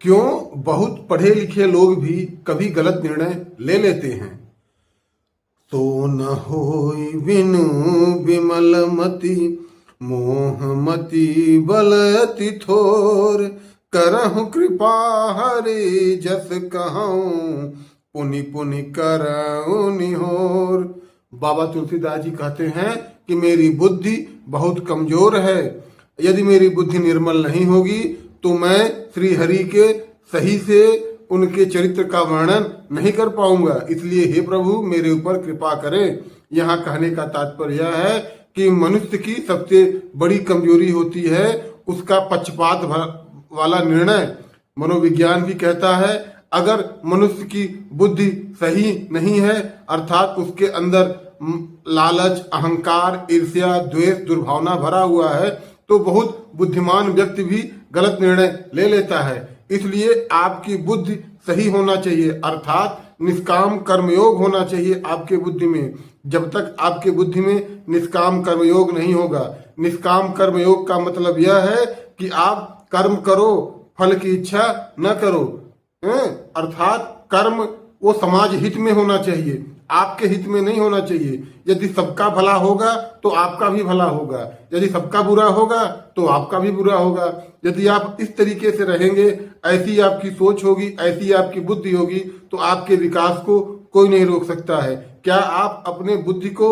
क्यों बहुत पढ़े लिखे लोग भी कभी गलत निर्णय ले लेते हैं। तो न होई बिनु विमल मति, मोहमति बलति थोर, करहु कृपा हरि जस कहूँ, पुनि पुनि करहु निहोर। बाबा तुलसीदास जी कहते हैं कि मेरी बुद्धि बहुत कमजोर है, यदि मेरी बुद्धि निर्मल नहीं होगी तो मैं श्री हरि के सही से उनके चरित्र का वर्णन नहीं कर पाऊंगा। इसलिए हे प्रभु मेरे ऊपर कृपा करें। यहाँ कहने का तात्पर्य यह है कि मनुष्य की सबसे बड़ी कमजोरी होती है उसका पक्षपात वाला निर्णय। मनोविज्ञान भी कहता है अगर मनुष्य की बुद्धि सही नहीं है, अर्थात उसके अंदर लालच, अहंकार, ईर्ष्या, द्वेष, दुर्भावना भरा हुआ है, तो बहुत बुद्धिमान व्यक्ति भी गलत निर्णय ले लेता है। इसलिए आपकी बुद्धि सही होना चाहिए, अर्थात निष्काम कर्मयोग होना चाहिए आपके बुद्धि में। जब तक आपके बुद्धि में निष्काम कर्मयोग नहीं होगा, निष्काम कर्मयोग का मतलब यह है कि आप कर्म करो, फल की इच्छा न करो, अर्थात कर्म वो समाज हित में होना चाहिए, आपके हित में नहीं होना चाहिए। यदि सबका भला होगा तो आपका भी भला होगा, यदि सबका बुरा होगा तो आपका भी बुरा होगा। यदि आप इस तरीके से रहेंगे, ऐसी आपकी सोच होगी, ऐसी आपकी बुद्धि होगी, तो आपके विकास को कोई नहीं रोक सकता है। क्या आप अपने बुद्धि को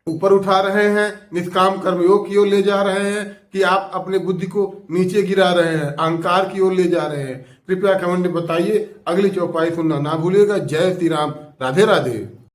ऊपर उठा रहे हैं, निष्काम कर्मयोग की ओर ले जा रहे हैं, कि आप अपने बुद्धि को नीचे गिरा रहे हैं, अहंकार की ओर ले जा रहे हैं? कृपया कमेंट में बताइए। अगली चौपाई सुनना ना भूलिएगा। जय श्री राम, राधे राधे।